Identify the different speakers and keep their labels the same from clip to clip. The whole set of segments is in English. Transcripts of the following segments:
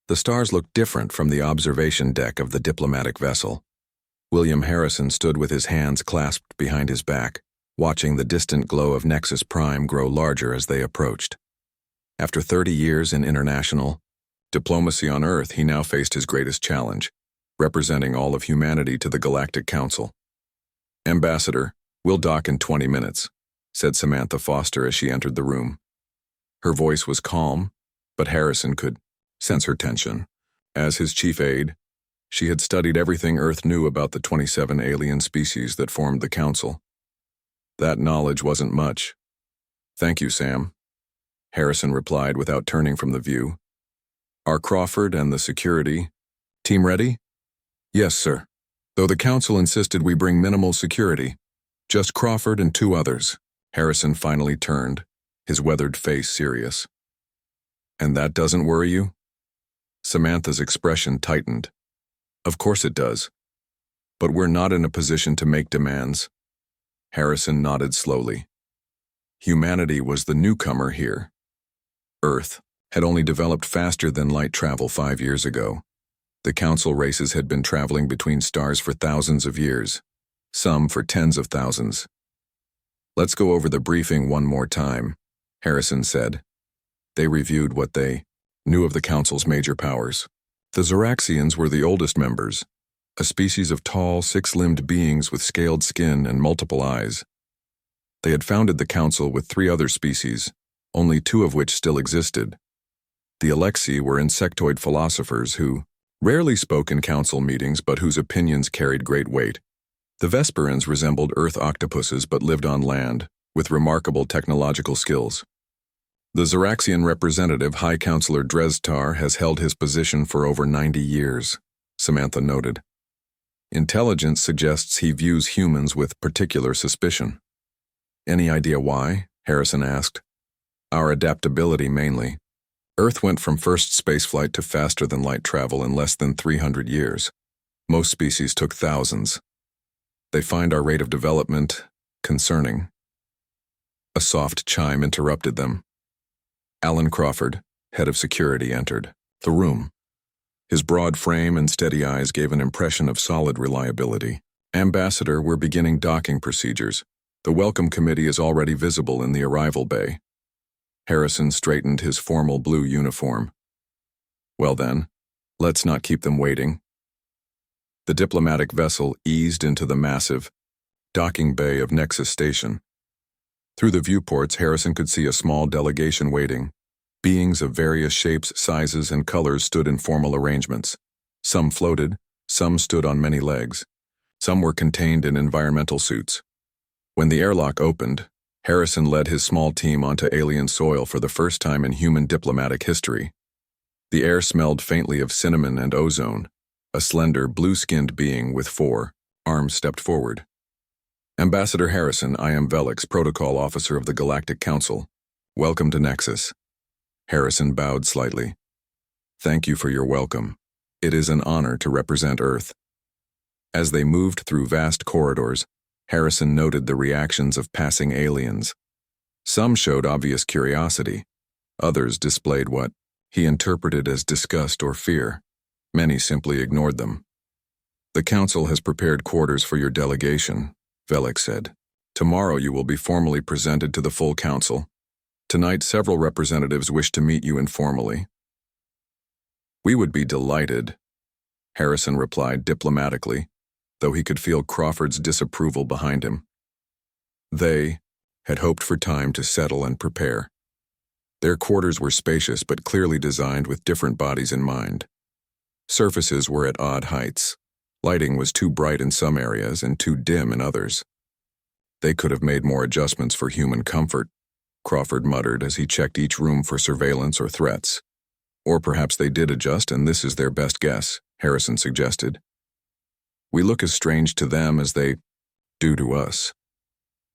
Speaker 1: The stars looked different from the observation deck of the diplomatic vessel. William Harrison stood with his hands clasped behind his back, watching the distant glow of Nexus Prime grow larger as they approached. After 30 years in international diplomacy on Earth, he now faced his greatest challenge, representing all of humanity to the Galactic Council. "Ambassador, we'll dock in 20 minutes, said Samantha Foster as she entered the room. Her voice was calm, but Harrison could sense her tension. As his chief aide, she had studied everything Earth knew about the 27 alien species that formed the Council. That knowledge wasn't much. "Thank you, Sam," Harrison replied without turning from the view. "Are Crawford and the security team ready?" "Yes, sir. Though the Council insisted we bring minimal security. Just Crawford and 2 others. Harrison finally turned, his weathered face serious. "And that doesn't worry you?" Samantha's expression tightened. "Of course it does. But we're not in a position to make demands." Harrison nodded slowly. Humanity was the newcomer here. Earth had only developed faster than light travel 5 years ago. The Council races had been traveling between stars for thousands of years, some for tens of thousands. "Let's go over the briefing one more time," Harrison said. They reviewed what they knew of the Council's major powers. The Zoraxians were the oldest members, a species of tall, 6-limbed beings with scaled skin and multiple eyes. They had founded the Council with 3 other species, only 2 of which still existed. The Alexi were insectoid philosophers who rarely spoke in council meetings but whose opinions carried great weight. The Vesperans resembled Earth octopuses but lived on land, with remarkable technological skills. The Zoraxian representative, High Counselor Drestar, has held his position for over 90 years, Samantha noted. Intelligence suggests he views humans with particular suspicion. "Any idea why?" Harrison asked. "Our adaptability mainly. Earth went from first spaceflight to faster-than-light travel in less than 300 years. Most species took thousands. They find our rate of development concerning." A soft chime interrupted them. Alan Crawford, head of security, entered the room. His broad frame and steady eyes gave an impression of solid reliability. "Ambassador, we're beginning docking procedures. The welcome committee is already visible in the arrival bay." Harrison straightened his formal blue uniform. "Well then, let's not keep them waiting." The diplomatic vessel eased into the massive docking bay of Nexus Station. Through the viewports, Harrison could see a small delegation waiting. Beings of various shapes, sizes, and colors stood in formal arrangements. Some floated, some stood on many legs. Some were contained in environmental suits. When the airlock opened, Harrison led his small team onto alien soil for the first time in human diplomatic history. The air smelled faintly of cinnamon and ozone. A slender, blue-skinned being with 4 arms stepped forward. "Ambassador Harrison, I am Velix, Protocol Officer of the Galactic Council. Welcome to Nexus." Harrison bowed slightly. "Thank you for your welcome. It is an honor to represent Earth." As they moved through vast corridors, Harrison noted the reactions of passing aliens. Some showed obvious curiosity. Others displayed what he interpreted as disgust or fear. Many simply ignored them. "The Council has prepared quarters for your delegation," Velix said. "Tomorrow you will be formally presented to the full Council. Tonight several representatives wish to meet you informally." "We would be delighted," Harrison replied diplomatically, though he could feel Crawford's disapproval behind him. They had hoped for time to settle and prepare. Their quarters were spacious but clearly designed with different bodies in mind. Surfaces were at odd heights. Lighting was too bright in some areas and too dim in others. They could have made more adjustments for human comfort, Crawford muttered as he checked each room for surveillance or threats. "Or perhaps they did adjust and this is their best guess," Harrison suggested. "We look as strange to them as they do to us."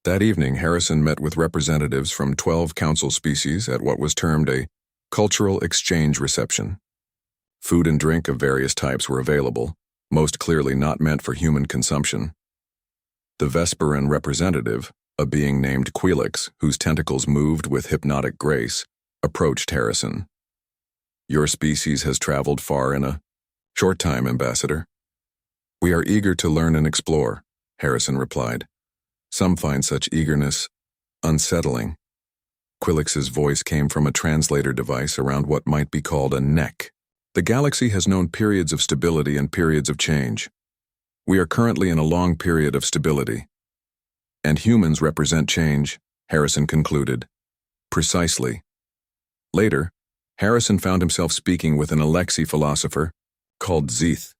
Speaker 1: That evening, Harrison met with representatives from 12 council species at what was termed a cultural exchange reception. Food and drink of various types were available, most clearly not meant for human consumption. The Vesperan representative, a being named Quelix, whose tentacles moved with hypnotic grace, approached Harrison. Your species has traveled far in a short time, Ambassador. We are eager to learn and explore, Harrison replied. Some find such eagerness unsettling. Quillix's voice came from a translator device around what might be called a neck. The galaxy has known periods of stability and periods of change. We are currently in a long period of stability. And humans represent change, Harrison concluded. Precisely. Later, Harrison found himself speaking with an Alexi philosopher called Zeeth.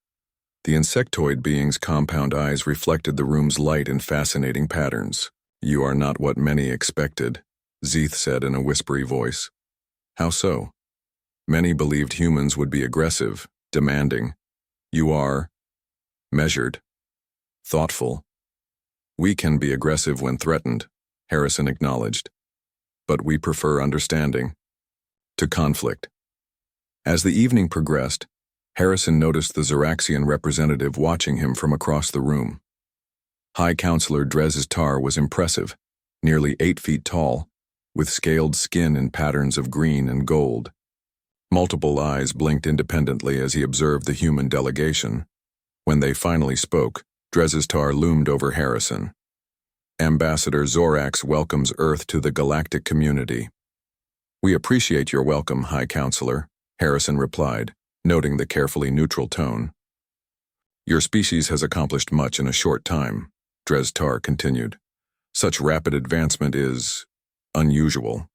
Speaker 1: The insectoid being's compound eyes reflected the room's light in fascinating patterns. You are not what many expected, Zeeth said in a whispery voice. How so? Many believed humans would be aggressive, demanding. You are measured, thoughtful. We can be aggressive when threatened, Harrison acknowledged. But we prefer understanding to conflict. As the evening progressed, Harrison noticed the Zeraxian representative watching him from across the room. High Counselor Drez's Tar was impressive, nearly 8 feet tall, with scaled skin in patterns of green and gold. Multiple eyes blinked independently as he observed the human delegation. When they finally spoke, Drez's Tar loomed over Harrison. Ambassador Zorax welcomes Earth to the galactic community. We appreciate your welcome, High Counselor, Harrison replied, noting the carefully neutral tone. Your species has accomplished much in a short time, Drez Tar continued. Such rapid advancement is unusual.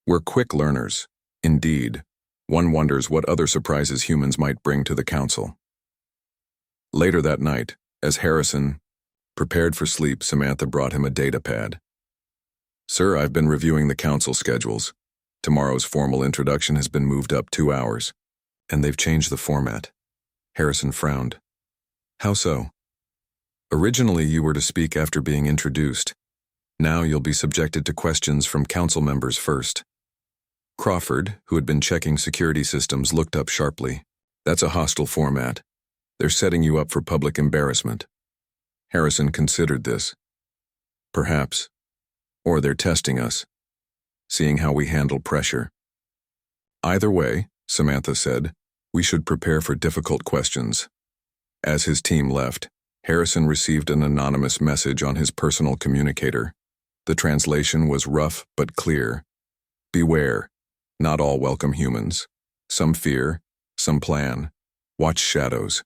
Speaker 1: We're quick learners. Indeed, one wonders what other surprises humans might bring to the Council. Later that night, as Harrison prepared for sleep, Samantha brought him a data pad. Sir, I've been reviewing the Council schedules. Tomorrow's formal introduction has been moved up 2 hours, and they've changed the format. Harrison frowned. How so? Originally, you were to speak after being introduced. Now you'll be subjected to questions from Council members first. Crawford, who had been checking security systems, looked up sharply. That's a hostile format. They're setting you up for public embarrassment. Harrison considered this. Perhaps. Or they're testing us, seeing how we handle pressure. Either way, Samantha said, we should prepare for difficult questions. As his team left, Harrison received an anonymous message on his personal communicator. The translation was rough but clear. Beware, not all welcome humans. Some fear, some plan. Watch shadows.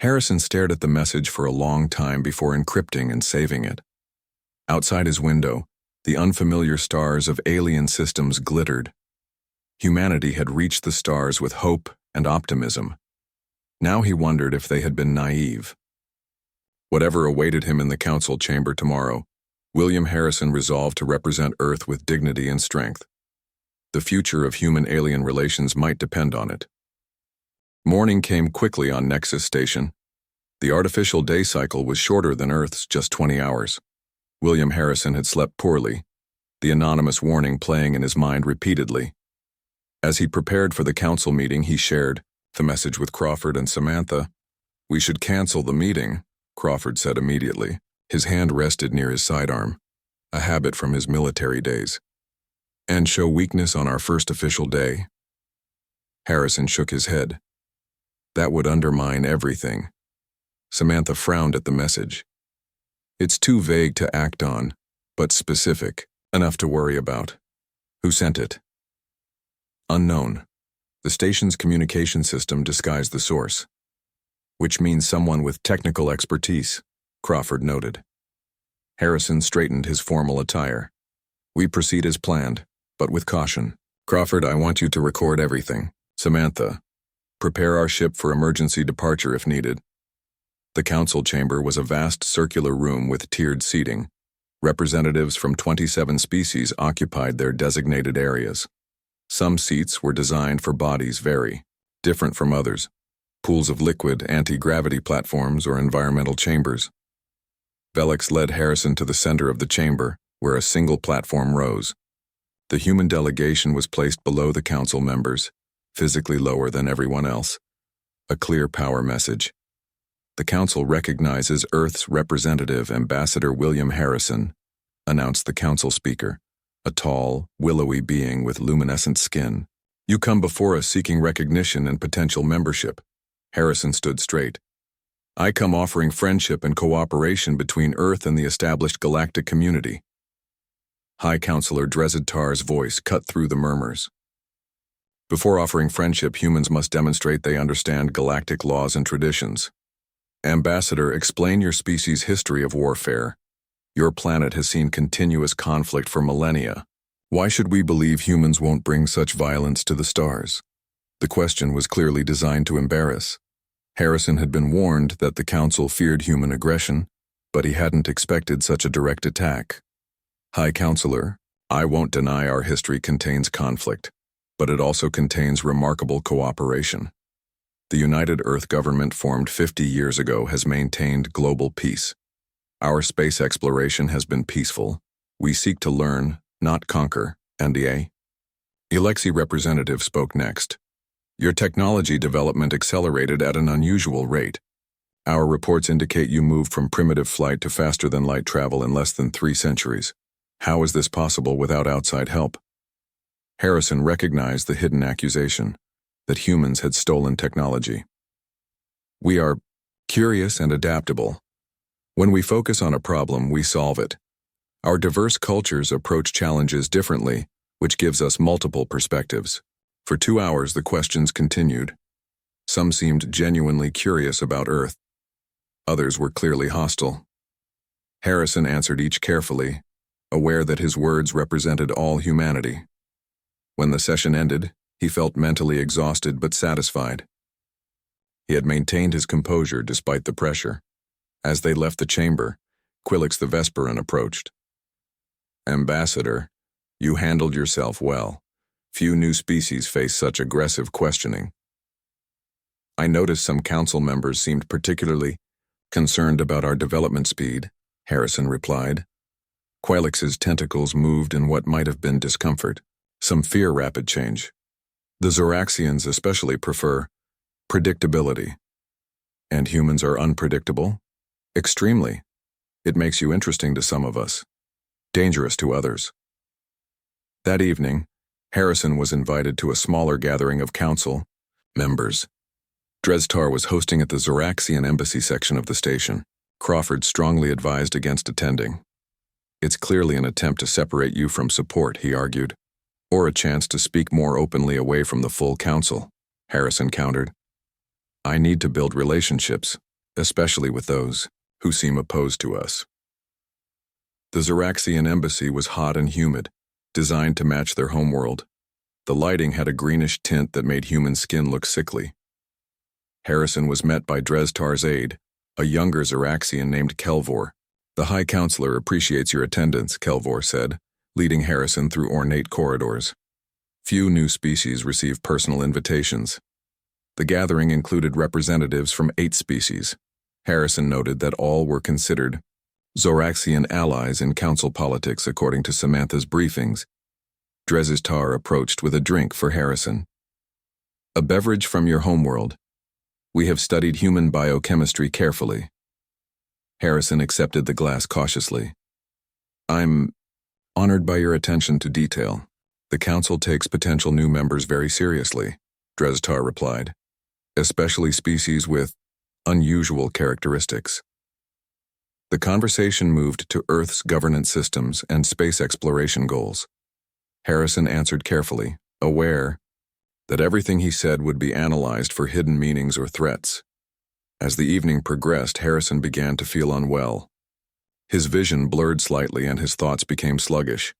Speaker 1: Harrison stared at the message for a long time before encrypting and saving it. Outside his window, the unfamiliar stars of alien systems glittered. Humanity had reached the stars with hope and optimism. Now he wondered if they had been naive. Whatever awaited him in the council chamber tomorrow, William Harrison resolved to represent Earth with dignity and strength. The future of human-alien relations might depend on it. Morning came quickly on Nexus Station. The artificial day cycle was shorter than Earth's, just 20 hours. William Harrison had slept poorly, the anonymous warning playing in his mind repeatedly. As he prepared for the council meeting, he shared the message with Crawford and Samantha. We should cancel the meeting, Crawford said immediately. His hand rested near his sidearm, a habit from his military days. And show weakness on our first official day? Harrison shook his head. That would undermine everything. Samantha frowned at the message. It's too vague to act on, but specific, enough to worry about. Who sent it? Unknown. The station's communication system disguised the source. Which means someone with technical expertise, Crawford noted. Harrison straightened his formal attire. We proceed as planned, but with caution. Crawford, I want you to record everything. Samantha, prepare our ship for emergency departure if needed. The council chamber was a vast circular room with tiered seating. Representatives from 27 species occupied their designated areas. Some seats were designed for bodies very different from others, pools of liquid, anti-gravity platforms, or environmental chambers. Velix led Harrison to the center of the chamber, where a single platform rose. The human delegation was placed below the council members, physically lower than everyone else. A clear power message. The council recognizes Earth's representative, Ambassador William Harrison, announced the council speaker, a tall, willowy being with luminescent skin. You come before us seeking recognition and potential membership. Harrison stood straight. I come offering friendship and cooperation between Earth and the established galactic community. High Counselor Tar's voice cut through the murmurs. Before offering friendship, humans must demonstrate they understand galactic laws and traditions. Ambassador, explain your species' history of warfare. Your planet has seen continuous conflict for millennia. Why should we believe humans won't bring such violence to the stars? The question was clearly designed to embarrass. Harrison had been warned that the Council feared human aggression, but he hadn't expected such a direct attack. High Counselor, I won't deny our history contains conflict, but it also contains remarkable cooperation. The United Earth government formed 50 years ago has maintained global peace. Our space exploration has been peaceful. We seek to learn, not conquer, NDA. Alexei representative spoke next. Your technology development accelerated at an unusual rate. Our reports indicate you moved from primitive flight to faster-than-light travel in less than 3 centuries. How is this possible without outside help? Harrison recognized the hidden accusation that humans had stolen technology. We are curious and adaptable. When we focus on a problem, we solve it. Our diverse cultures approach challenges differently, which gives us multiple perspectives. For 2 hours, the questions continued. Some seemed genuinely curious about Earth. Others were clearly hostile. Harrison answered each carefully, aware that his words represented all humanity. When the session ended, he felt mentally exhausted but satisfied. He had maintained his composure despite the pressure. As they left the chamber, Quillix the Vesperan approached. Ambassador, you handled yourself well. Few new species face such aggressive questioning. I noticed some council members seemed particularly concerned about our development speed, Harrison replied. Quillix's tentacles moved in what might have been discomfort, some fear rapid change. The Zoraxians especially prefer predictability. And humans are unpredictable? Extremely. It makes you interesting to some of us, dangerous to others. That evening, Harrison was invited to a smaller gathering of council members. Drestar was hosting at the Zoraxian embassy section of the station. Crawford strongly advised against attending. It's clearly an attempt to separate you from support, he argued, or a chance to speak more openly away from the full council, Harrison countered. I need to build relationships, especially with those who seem opposed to us. The Zoraxian embassy was hot and humid, designed to match their homeworld. The lighting had a greenish tint that made human skin look sickly. Harrison was met by Drestar's aide, a younger Zoraxian named Kelvor. The High Counselor appreciates your attendance, Kelvor said, leading Harrison through ornate corridors. Few new species receive personal invitations. The gathering included representatives from 8 species. Harrison noted that all were considered Zoraxian allies in council politics according to Samantha's briefings. Drestar approached with a drink for Harrison. A beverage from your homeworld. We have studied human biochemistry carefully. Harrison accepted the glass cautiously. I'm honored by your attention to detail. The council takes potential new members very seriously, Drestar replied, especially species with unusual characteristics. The conversation moved to Earth's governance systems and space exploration goals. Harrison answered carefully, aware that everything he said would be analyzed for hidden meanings or threats. As the evening progressed, Harrison began to feel unwell. His vision blurred slightly and his thoughts became sluggish.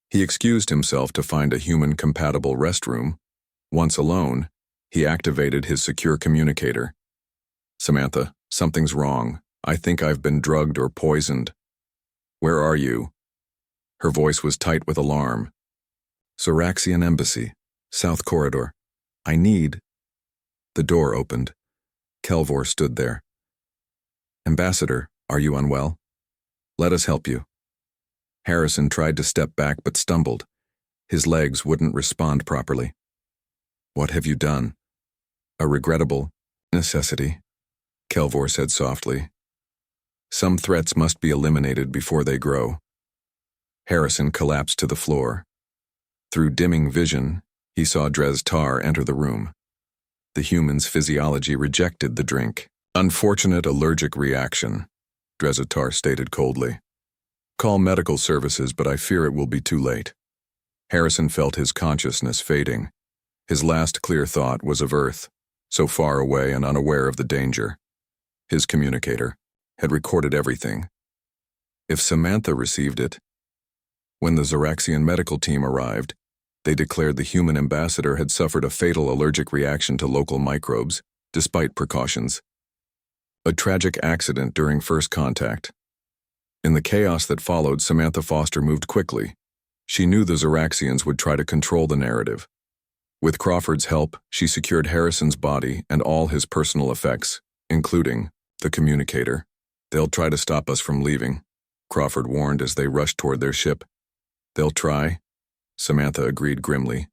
Speaker 1: He excused himself to find a human-compatible restroom. Once alone, he activated his secure communicator. Samantha, something's wrong. I think I've been drugged or poisoned. Where are you? Her voice was tight with alarm. Zoraxian Embassy, South Corridor. I need... The door opened. Kelvor stood there. Ambassador, are you unwell? Let us help you. Harrison tried to step back but stumbled. His legs wouldn't respond properly. What have you done? A regrettable necessity, Kelvor said softly. Some threats must be eliminated before they grow. Harrison collapsed to the floor. Through dimming vision, He saw Dres Tar enter the room. The human's physiology rejected the drink. Unfortunate allergic reaction, Dres Tar stated coldly. Call medical services, but I fear it will be too late. Harrison felt his consciousness fading. His last clear thought was of Earth, so far away and unaware of the danger. His communicator had recorded everything. If Samantha received it. When the Zoraxian medical team arrived, they declared the human ambassador had suffered a fatal allergic reaction to local microbes, despite precautions. A tragic accident during first contact. In the chaos that followed, Samantha Foster moved quickly. She knew the Zoraxians would try to control the narrative. With Crawford's help, she secured Harrison's body and all his personal effects, including the communicator. They'll try to stop us from leaving, Crawford warned as they rushed toward their ship. They'll try, Samantha agreed grimly.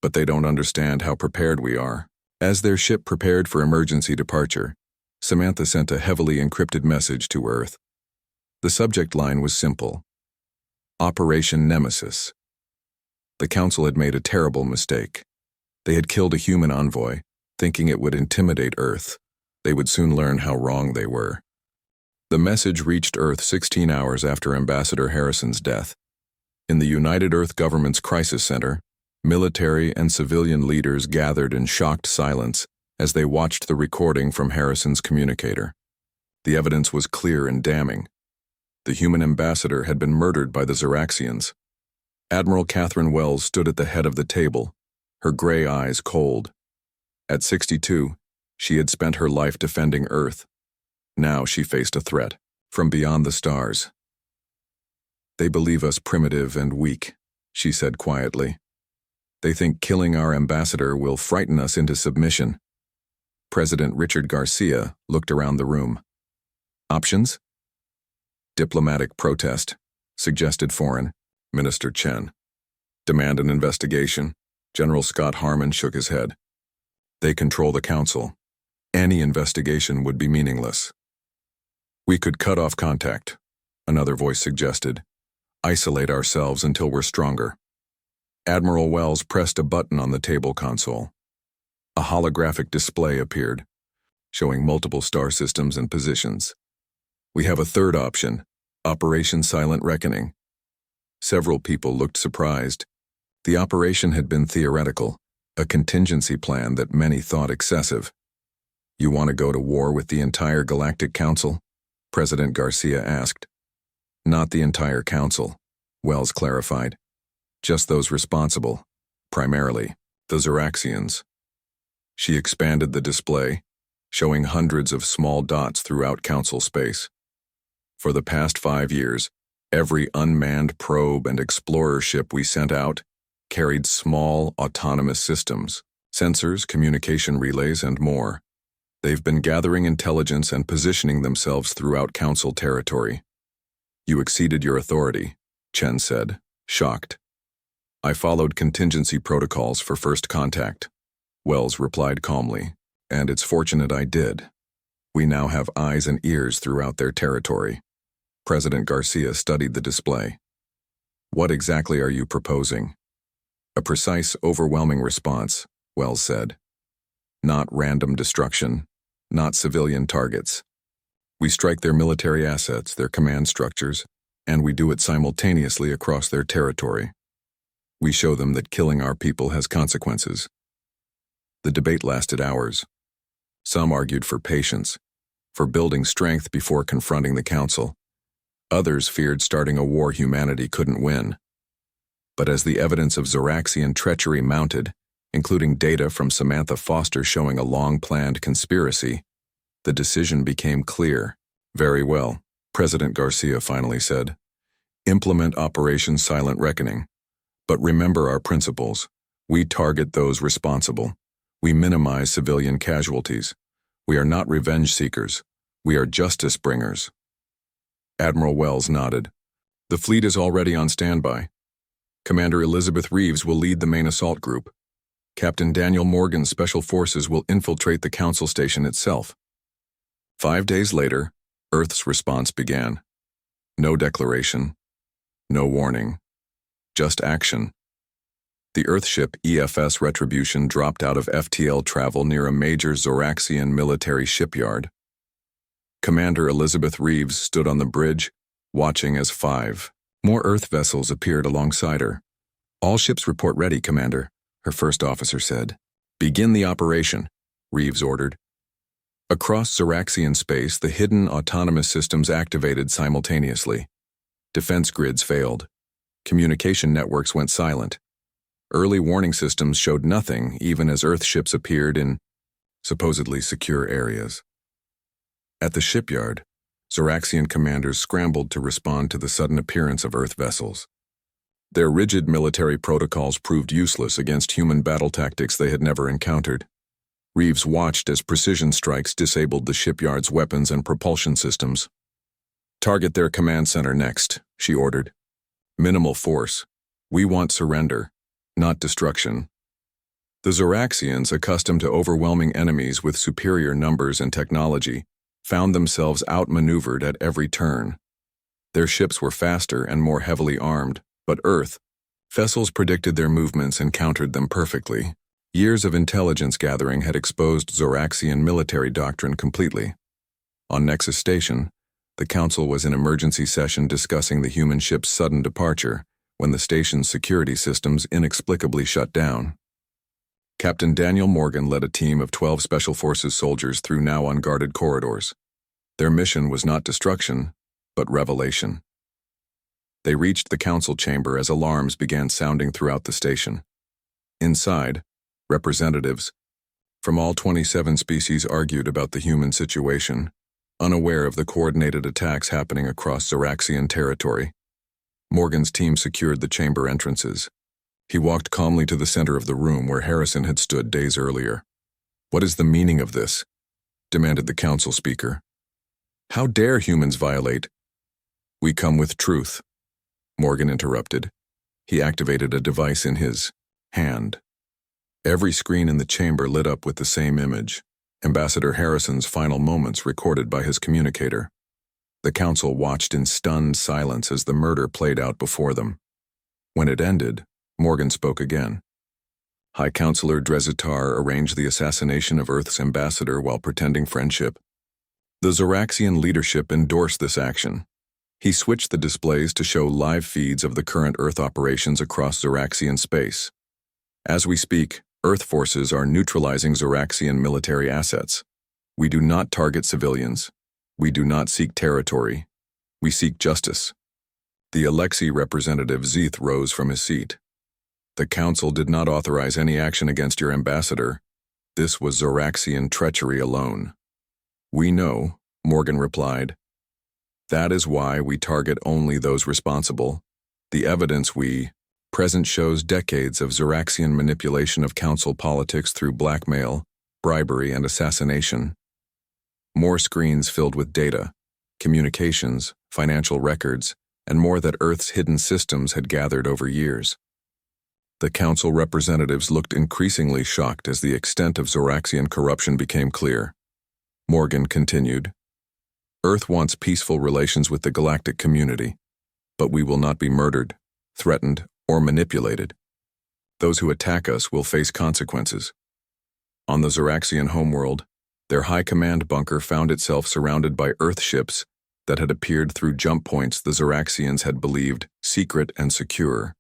Speaker 1: But they don't understand how prepared we are. As their ship prepared for emergency departure, Samantha sent a heavily encrypted message to Earth. The subject line was simple: Operation Nemesis. The Council had made a terrible mistake. They had killed a human envoy, thinking it would intimidate Earth. They would soon learn how wrong they were. The message reached Earth 16 hours after Ambassador Harrison's death. In the United Earth Government's Crisis Center, military and civilian leaders gathered in shocked silence as they watched the recording from Harrison's communicator. The evidence was clear and damning. The human ambassador had been murdered by the Zoraxians. Admiral Catherine Wells stood at the head of the table, her gray eyes cold. At 62, she had spent her life defending Earth. Now she faced a threat from beyond the stars. They believe us primitive and weak, she said quietly. They think killing our ambassador will frighten us into submission. President Richard Garcia looked around the room. Options? Diplomatic protest, suggested Foreign Minister Chen. Demand an investigation. General Scott Harmon shook his head. They control the Council. Any investigation would be meaningless. We could cut off contact, another voice suggested. Isolate ourselves until we're stronger. Admiral Wells pressed a button on the table console. A holographic display appeared, showing multiple star systems and positions. We have a third option, Operation Silent Reckoning. Several people looked surprised. The operation had been theoretical, a contingency plan that many thought excessive. You want to go to war with the entire Galactic Council? President Garcia asked. Not the entire Council, Wells clarified. Just those responsible, primarily, the Zoraxians. She expanded the display, showing hundreds of small dots throughout Council space. For the past 5 years, every unmanned probe and explorer ship we sent out carried small, autonomous systems, sensors, communication relays, and more. They've been gathering intelligence and positioning themselves throughout Council territory. You exceeded your authority, Chen said, shocked. I followed contingency protocols for first contact, Wells replied calmly, and it's fortunate I did. We now have eyes and ears throughout their territory. President Garcia studied the display. What exactly are you proposing? A precise, overwhelming response, Wells said. Not random destruction, not civilian targets. We strike their military assets, their command structures, and we do it simultaneously across their territory. We show them that killing our people has consequences. The debate lasted hours. Some argued for patience, for building strength before confronting the Council. Others feared starting a war humanity couldn't win. But as the evidence of Zoraxian treachery mounted, including data from Samantha Foster showing a long-planned conspiracy, the decision became clear. Very well, President Garcia finally said. Implement Operation Silent Reckoning. But remember our principles. We target those responsible. We minimize civilian casualties. We are not revenge seekers. We are justice bringers. Admiral Wells nodded. The fleet is already on standby. Commander Elizabeth Reeves will lead the main assault group. Captain Daniel Morgan's Special Forces will infiltrate the Council station itself. 5 days later, Earth's response began. No declaration, no warning, just action. The Earthship EFS Retribution dropped out of FTL travel near a major Zoraxian military shipyard. Commander Elizabeth Reeves stood on the bridge, watching as 5 more Earth vessels appeared alongside her. "All ships report ready, Commander," her first officer said. "Begin the operation," Reeves ordered. Across Zoraxian space, the hidden autonomous systems activated simultaneously. Defense grids failed. Communication networks went silent. Early warning systems showed nothing, even as Earth ships appeared in supposedly secure areas. At the shipyard, Zoraxian commanders scrambled to respond to the sudden appearance of Earth vessels. Their rigid military protocols proved useless against human battle tactics they had never encountered. Reeves watched as precision strikes disabled the shipyard's weapons and propulsion systems. "Target their command center next," she ordered. "Minimal force. We want surrender, not destruction." The Zoraxians, accustomed to overwhelming enemies with superior numbers and technology, found themselves outmaneuvered at every turn. Their ships were faster and more heavily armed, but Earth vessels predicted their movements and countered them perfectly. Years of intelligence gathering had exposed Zoraxian military doctrine completely. On Nexus Station, the Council was in emergency session discussing the human ship's sudden departure when the station's security systems inexplicably shut down. Captain Daniel Morgan led a team of 12 Special Forces soldiers through now unguarded corridors. Their mission was not destruction, but revelation. They reached the Council chamber as alarms began sounding throughout the station. Inside, representatives from all 27 species argued about the human situation, unaware of the coordinated attacks happening across Zoraxian territory. Morgan's team secured the chamber entrances. He walked calmly to the center of the room where Harrison had stood days earlier. "What is the meaning of this?" demanded the Council speaker. "How dare humans violate?" "We come with truth," Morgan interrupted. He activated a device in his hand. Every screen in the chamber lit up with the same image, Ambassador Harrison's final moments recorded by his communicator. The Council watched in stunned silence as the murder played out before them. When it ended, Morgan spoke again. "High Counselor Drezitar arranged the assassination of Earth's ambassador while pretending friendship. The Zoraxian leadership endorsed this action. He switched the displays to show live feeds of the current Earth operations across Zoraxian space. As we speak, Earth forces are neutralizing Zoraxian military assets. We do not target civilians. We do not seek territory. We seek justice." The Alexei representative Zeeth rose from his seat. "The Council did not authorize any action against your ambassador. This was Zoraxian treachery alone." "We know," Morgan replied. "That is why we target only those responsible. The evidence we present shows decades of Zoraxian manipulation of Council politics through blackmail, bribery, and assassination." More screens filled with data, communications, financial records, and more that Earth's hidden systems had gathered over years. The Council representatives looked increasingly shocked as the extent of Zoraxian corruption became clear. Morgan continued, "Earth wants peaceful relations with the galactic community, but we will not be murdered, threatened, or manipulated. Those who attack us will face consequences." On the Zoraxian homeworld, their high command bunker found itself surrounded by Earth ships that had appeared through jump points the Zoraxians had believed secret and secure.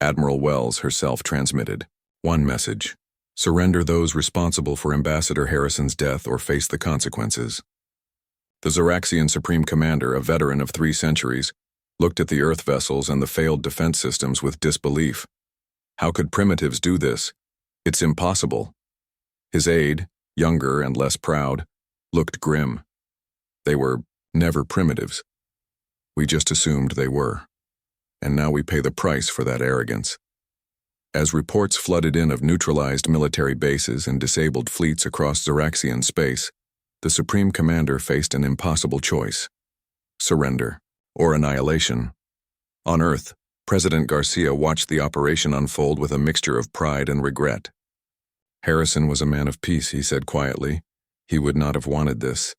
Speaker 1: Admiral Wells herself transmitted one message: "Surrender those responsible for Ambassador Harrison's death or face the consequences." The Zoraxian Supreme Commander, a veteran of 3 centuries, looked at the Earth vessels and the failed defense systems with disbelief. How could primitives do this? It's impossible. His aide, younger and less proud, looked grim. They were never primitives. We just assumed they were. And now we pay the price for that arrogance. As reports flooded in of neutralized military bases and disabled fleets across Zoraxian space, the Supreme Commander faced an impossible choice: surrender or annihilation. On Earth, President Garcia watched the operation unfold with a mixture of pride and regret. "Harrison was a man of peace," he said quietly. "He would not have wanted this."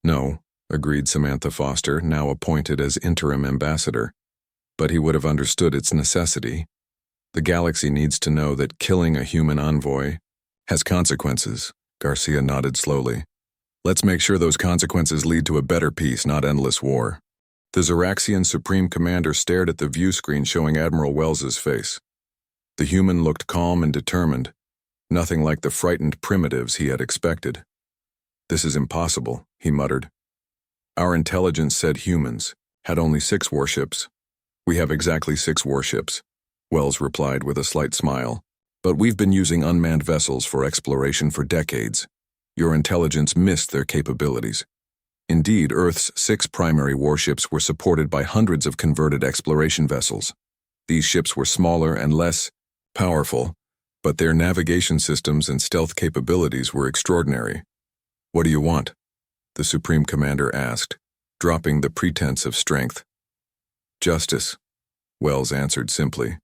Speaker 1: "No," agreed Samantha Foster, now appointed as interim ambassador, "but he would have understood its necessity. The galaxy needs to know that killing a human envoy has consequences. Garcia nodded slowly. Let's make sure those consequences lead to a better peace, not endless war. The Zoraxian Supreme Commander stared at the view screen showing Admiral Wells's face. The human looked calm and determined, nothing like the frightened primitives he had expected. This is impossible, he muttered. Our intelligence said humans had only 6 warships. We have exactly 6 warships, Wells replied with a slight smile. But we've been using unmanned vessels for exploration for decades. Your intelligence missed their capabilities. Indeed, Earth's 6 primary warships were supported by hundreds of converted exploration vessels. These ships were smaller and less powerful, but their navigation systems and stealth capabilities were extraordinary. What do you want? The Supreme Commander asked, dropping the pretense of strength. Justice, Wells answered simply.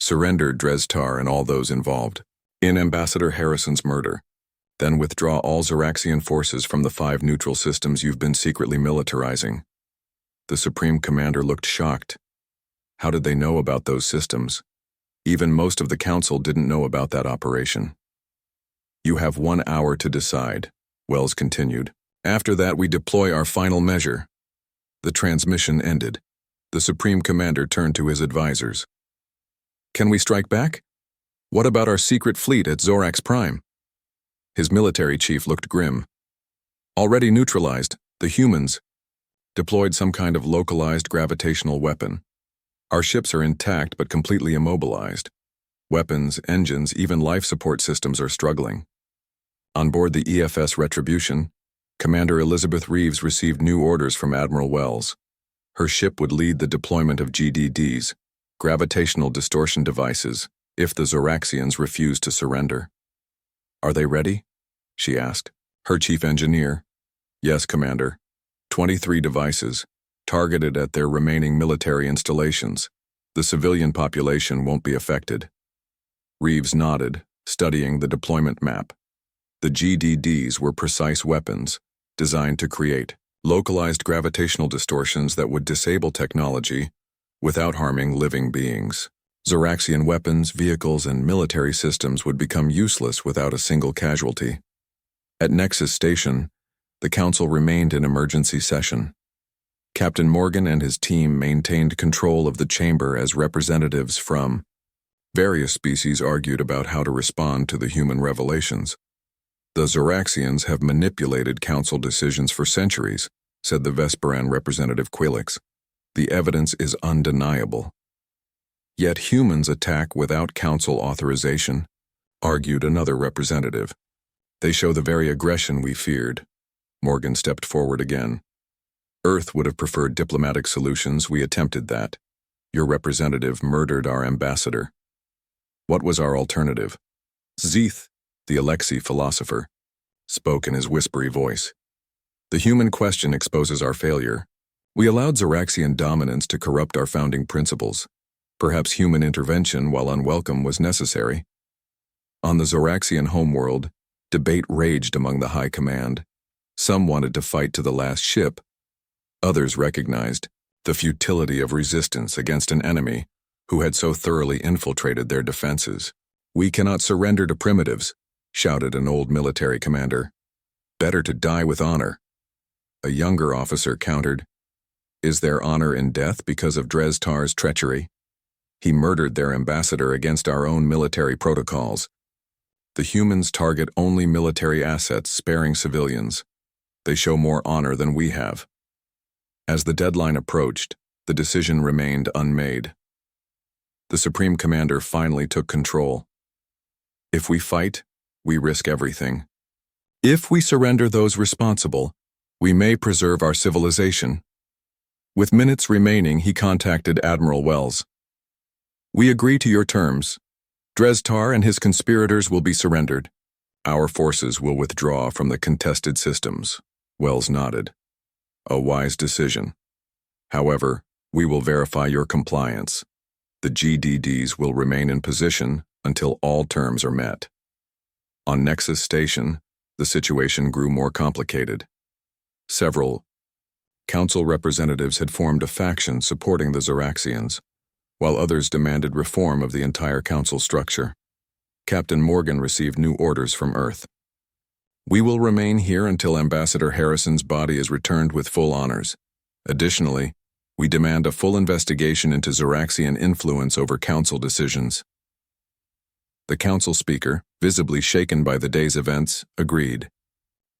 Speaker 1: Surrender Drestar and all those involved in Ambassador Harrison's murder. Then withdraw all Zoraxian forces from the 5 neutral systems you've been secretly militarizing. The Supreme Commander looked shocked. How did they know about those systems? Even most of the Council didn't know about that operation. You have 1 hour to decide, Wells continued. After that, we deploy our final measure. The transmission ended. The Supreme Commander turned to his advisors. Can we strike back? What about our secret fleet at Zorax Prime? His military chief looked grim. Already neutralized, the humans deployed some kind of localized gravitational weapon. Our ships are intact but completely immobilized. Weapons, engines, even life support systems are struggling. On board the EFS Retribution, Commander Elizabeth Reeves received new orders from Admiral Wells. Her ship would lead the deployment of GDDs, gravitational distortion devices, if the Zoraxians refuse to surrender. Are they ready? She asked. Her chief engineer. Yes, Commander. 23 devices, targeted at their remaining military installations. The civilian population won't be affected. Reeves nodded, studying the deployment map. The GDDs were precise weapons, designed to create localized gravitational distortions that would disable technology without harming living beings. Zoraxian weapons, vehicles, and military systems would become useless without a single casualty. At Nexus Station, the Council remained in emergency session. Captain Morgan and his team maintained control of the chamber as representatives from various species argued about how to respond to the human revelations. The Zoraxians have manipulated Council decisions for centuries, said the Vesperan representative Quilix. The evidence is undeniable. Yet humans attack without Council authorization, argued another representative. They show the very aggression we feared. Morgan stepped forward again. Earth would have preferred diplomatic solutions. We attempted that. Your representative murdered our ambassador. What was our alternative? Zeeth, the Alexi philosopher, spoke in his whispery voice. The human question exposes our failure. We allowed Zoraxian dominance to corrupt our founding principles. Perhaps human intervention, while unwelcome, was necessary. On the Zoraxian homeworld, debate raged among the High Command. Some wanted to fight to the last ship. Others recognized the futility of resistance against an enemy who had so thoroughly infiltrated their defenses. We cannot surrender to primitives, shouted an old military commander. Better to die with honor. A younger officer countered. Is there honor in death because of Drestar's treachery? He murdered their ambassador against our own military protocols. The humans target only military assets, sparing civilians. They show more honor than we have. As the deadline approached, the decision remained unmade. The Supreme Commander finally took control. If we fight, we risk everything. If we surrender those responsible, we may preserve our civilization. With minutes remaining, he contacted Admiral Wells. We agree to your terms. Drestar and his conspirators will be surrendered. Our forces will withdraw from the contested systems. Wells nodded. A wise decision. However, we will verify your compliance. The GDDs will remain in position until all terms are met. On Nexus Station, the situation grew more complicated. Several Council representatives had formed a faction supporting the Zoraxians. while others demanded reform of the entire council structure. Captain Morgan received new orders from Earth. We will remain here until Ambassador Harrison's body is returned with full honors. Additionally, we demand a full investigation into Zoraxian influence over council decisions. The council speaker, visibly shaken by the day's events, agreed.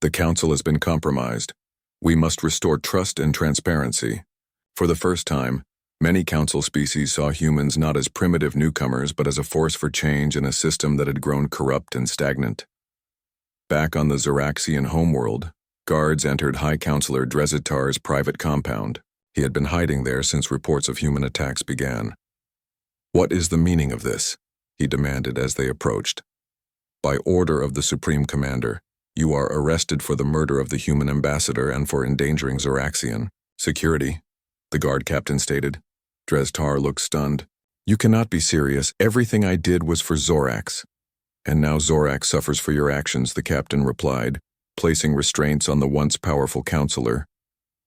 Speaker 1: The council has been compromised. We must restore trust and transparency. For the first time, many council species saw humans not as primitive newcomers but as a force for change in a system that had grown corrupt and stagnant. Back on the Zoraxian homeworld, guards entered High Counselor Drezitar's private compound. He had been hiding there since reports of human attacks began. "What is the meaning of this?" he demanded as they approached. "By order of the Supreme Commander, you are arrested for the murder of the human ambassador and for endangering Zoraxian security," the guard captain stated. Dreztar looked stunned. "You cannot be serious. Everything I did was for Zorax." "And now Zorax suffers for your actions," the captain replied, placing restraints on the once powerful counselor.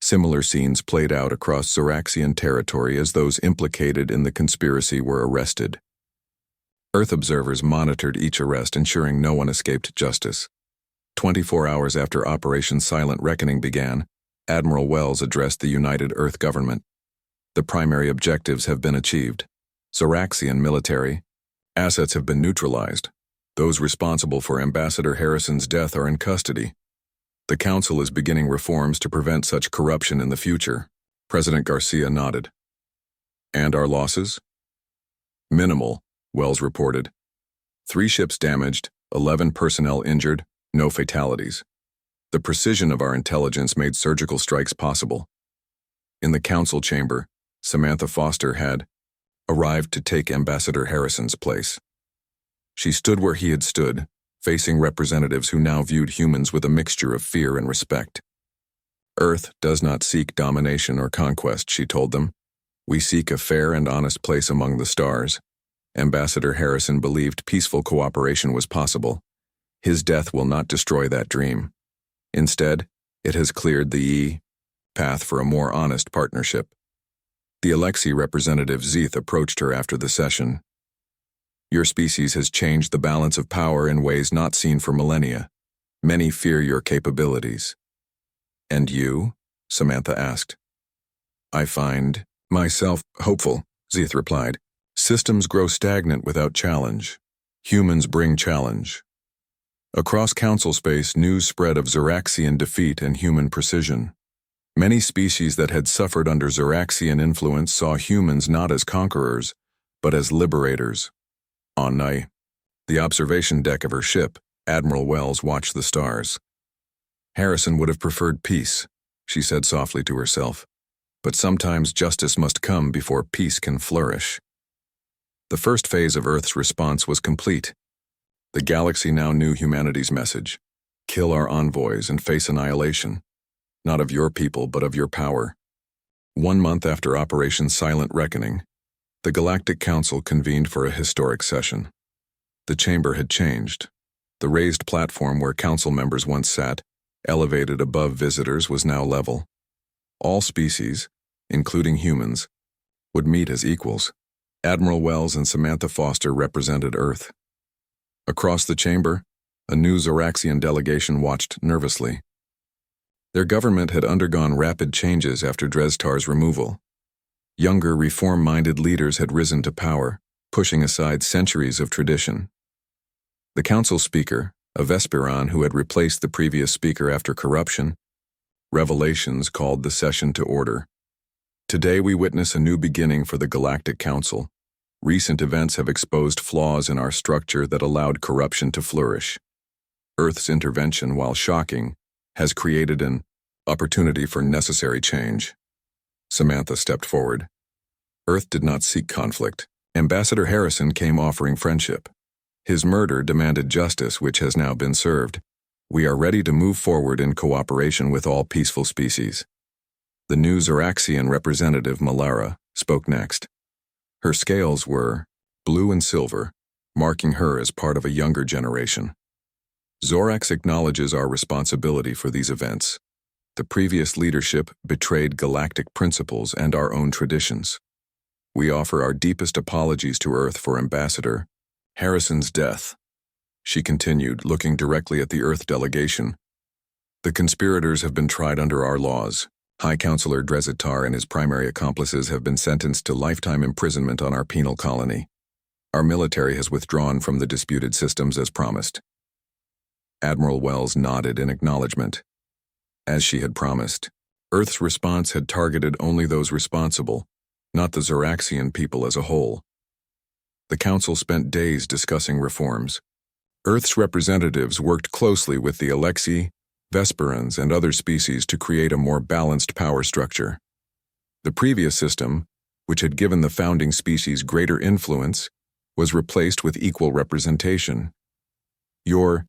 Speaker 1: Similar scenes played out across Zoraxian territory as those implicated in the conspiracy were arrested. Earth observers monitored each arrest, ensuring no one escaped justice. 24 hours after Operation Silent Reckoning began, Admiral Wells addressed the United Earth government. The primary objectives have been achieved. Zoraxian military assets have been neutralized. Those responsible for Ambassador Harrison's death are in custody. The Council is beginning reforms to prevent such corruption in the future. President Garcia nodded. "And our losses?" "Minimal," Wells reported. 3 ships damaged, 11 personnel injured, no fatalities. The precision of our intelligence made surgical strikes possible. In the Council chamber, Samantha Foster had arrived to take Ambassador Harrison's place. She stood where he had stood, facing representatives who now viewed humans with a mixture of fear and respect. "Earth does not seek domination or conquest," she told them. "We seek a fair and honest place among the stars." Ambassador Harrison believed peaceful cooperation was possible. His death will not destroy that dream. Instead, it has cleared the path for a more honest partnership. The Alexei representative Zeeth approached her after the session. "Your species has changed the balance of power in ways not seen for millennia. Many fear your capabilities." "And you?" Samantha asked. "I find myself hopeful," Zeeth replied. "Systems grow stagnant without challenge. Humans bring challenge." Across Council space, news spread of Zoraxian defeat and human precision. Many species that had suffered under Zoraxian influence saw humans not as conquerors, but as liberators. On the observation deck of her ship, Admiral Wells watched the stars. "Harrison would have preferred peace," she said softly to herself. "But sometimes justice must come before peace can flourish." The first phase of Earth's response was complete. The galaxy now knew humanity's message: kill our envoys and face annihilation. Not of your people, but of your power. 1 month after Operation Silent Reckoning, the Galactic Council convened for a historic session. The chamber had changed. The raised platform where council members once sat, elevated above visitors, was now level. All species, including humans, would meet as equals. Admiral Wells and Samantha Foster represented Earth. Across the chamber, a new Zoraxian delegation watched nervously. Their government had undergone rapid changes after Dreztar's removal. Younger, reform-minded leaders had risen to power, pushing aside centuries of tradition. The council speaker, a Vespiran who had replaced the previous speaker after corruption, Revelations called the session to order. "Today we witness a new beginning for the Galactic Council. Recent events have exposed flaws in our structure that allowed corruption to flourish. Earth's intervention, while shocking, has created an opportunity for necessary change." Samantha stepped forward. "Earth did not seek conflict. Ambassador Harrison came offering friendship. His murder demanded justice, which has now been served. We are ready to move forward in cooperation with all peaceful species." The new Zoraxian representative, Malara, spoke next. Her scales were blue and silver, marking her as part of a younger generation. "Zorax acknowledges our responsibility for these events. The previous leadership betrayed galactic principles and our own traditions. We offer our deepest apologies to Earth for Ambassador Harrison's death. She continued, looking directly at the Earth delegation. The conspirators have been tried under our laws. High Counselor Drezitar and his primary accomplices have been sentenced to lifetime imprisonment on our penal colony. Our military has withdrawn from the disputed systems as promised. Admiral Wells nodded in acknowledgement. As she had promised, Earth's response had targeted only those responsible, not the Zoraxian people as a whole. The Council spent days discussing reforms. Earth's representatives worked closely with the Alexi, Vesperans, and other species to create a more balanced power structure. The previous system, which had given the founding species greater influence, was replaced with equal representation. Your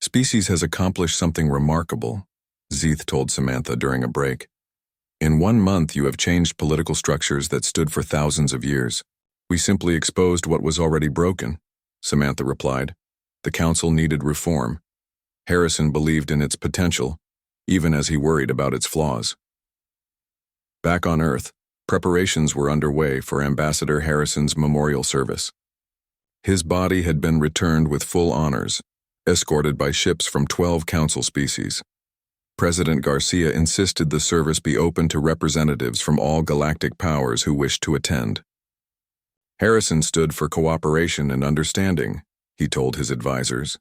Speaker 1: species has accomplished something remarkable, Zeeth told Samantha during a break. In 1 month you have changed political structures that stood for thousands of years. We simply exposed what was already broken, Samantha replied. The Council needed reform. Harrison believed in its potential, even as he worried about its flaws. Back on Earth, preparations were underway for Ambassador Harrison's memorial service. His body had been returned with full honors, escorted by ships from 12 Council species. President Garcia insisted the service be open to representatives from all galactic powers who wished to attend. Harrison stood for cooperation and understanding, he told his advisors.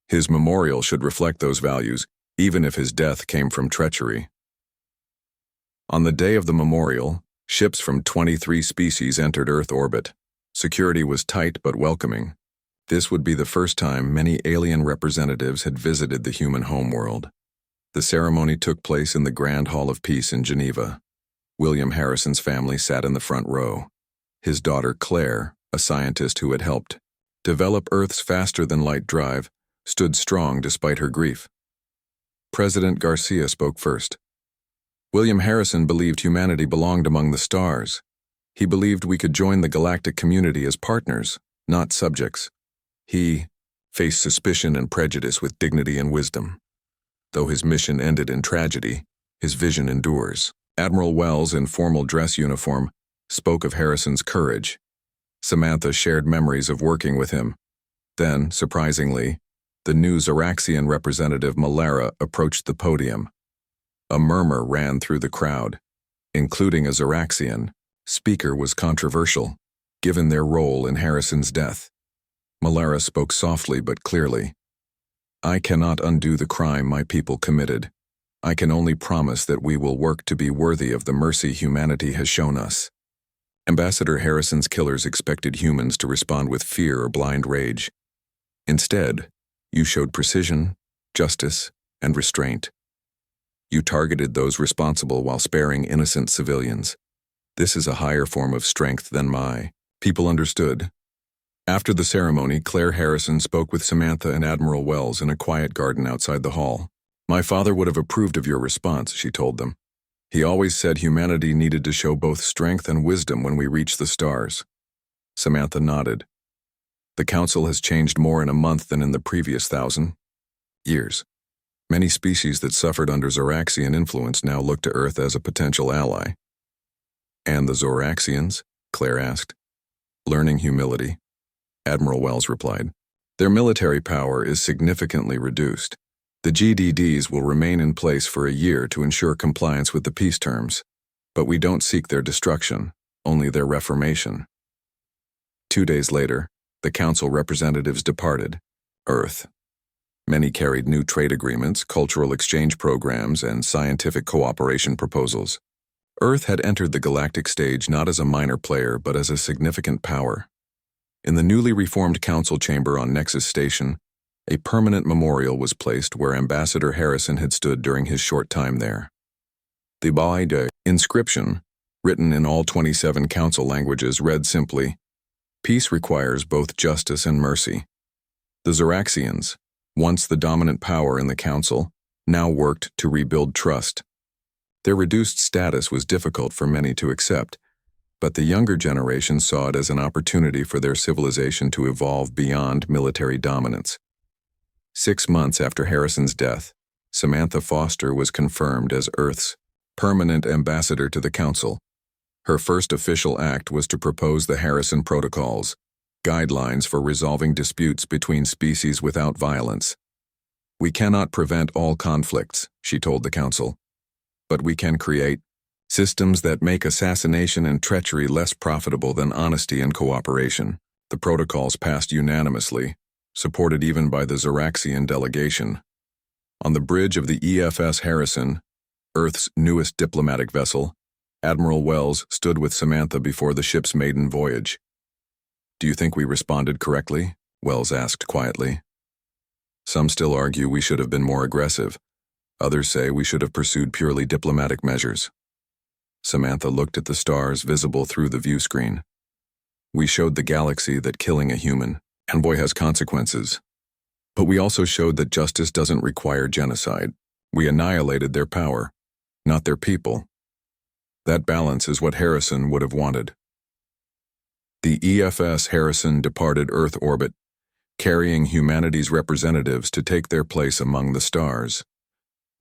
Speaker 1: His memorial should reflect those values, even if his death came from treachery. On the day of the memorial, ships from 23 species entered Earth orbit. Security was tight but welcoming. This would be the first time many alien representatives had visited the human homeworld. The ceremony took place in the Grand Hall of Peace in Geneva. William Harrison's family sat in the front row. His daughter Claire, a scientist who had helped develop Earth's faster-than-light drive, stood strong despite her grief. President Garcia spoke first. William Harrison believed humanity belonged among the stars. He believed we could join the galactic community as partners, not subjects. He faced suspicion and prejudice with dignity and wisdom. Though his mission ended in tragedy, his vision endures. Admiral Wells, in formal dress uniform, spoke of Harrison's courage. Samantha shared memories of working with him. Then, surprisingly, the new Zoraxian representative Malara approached the podium. A murmur ran through the crowd. Including a Zoraxian, speaker was controversial, given their role in Harrison's death. Malara spoke softly but clearly. I cannot undo the crime my people committed. I can only promise that we will work to be worthy of the mercy humanity has shown us. Ambassador Harrison's killers expected humans to respond with fear or blind rage. Instead, you showed precision, justice, and restraint. You targeted those responsible while sparing innocent civilians. This is a higher form of strength than my people understood. After the ceremony, Claire Harrison spoke with Samantha and Admiral Wells in a quiet garden outside the hall. My father would have approved of your response, she told them. He always said humanity needed to show both strength and wisdom when we reach the stars. Samantha nodded. The Council has changed more in a month than in the previous 1,000 years. Many species that suffered under Zoraxian influence now look to Earth as a potential ally. And the Zoraxians? Claire asked. Learning humility. Admiral Wells replied. Their military power is significantly reduced. The GDDs will remain in place for a year to ensure compliance with the peace terms, but we don't seek their destruction, only their reformation. 2 days later, the Council representatives departed Earth. Many carried new trade agreements, cultural exchange programs, and scientific cooperation proposals. Earth had entered the galactic stage not as a minor player, but as a significant power. In the newly reformed Council chamber on Nexus Station, a permanent memorial was placed where Ambassador Harrison had stood during his short time there. The Baide inscription, written in all 27 Council languages, read simply, Peace requires both justice and mercy. The Zoraxians, once the dominant power in the Council, now worked to rebuild trust. Their reduced status was difficult for many to accept, but the younger generation saw it as an opportunity for their civilization to evolve beyond military dominance. 6 months after Harrison's death, Samantha Foster was confirmed as Earth's permanent ambassador to the Council. Her first official act was to propose the Harrison Protocols, guidelines for resolving disputes between species without violence. "We cannot prevent all conflicts," she told the Council, "but we can create systems that make assassination and treachery less profitable than honesty and cooperation." The protocols passed unanimously, supported even by the Zoraxian delegation. On the bridge of the EFS Harrison, Earth's newest diplomatic vessel, Admiral Wells stood with Samantha before the ship's maiden voyage. "Do you think we responded correctly?" Wells asked quietly. "Some still argue we should have been more aggressive. Others say we should have pursued purely diplomatic measures." Samantha looked at the stars visible through the view screen. "We showed the galaxy that killing a human, Envoy, has consequences. But we also showed that justice doesn't require genocide. We annihilated their power, not their people. That balance is what Harrison would have wanted." The EFS Harrison departed Earth orbit, carrying humanity's representatives to take their place among the stars,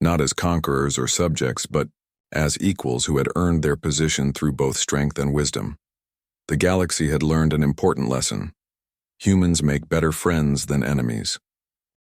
Speaker 1: not as conquerors or subjects, but as equals who had earned their position through both strength and wisdom. The galaxy had learned an important lesson. Humans make better friends than enemies.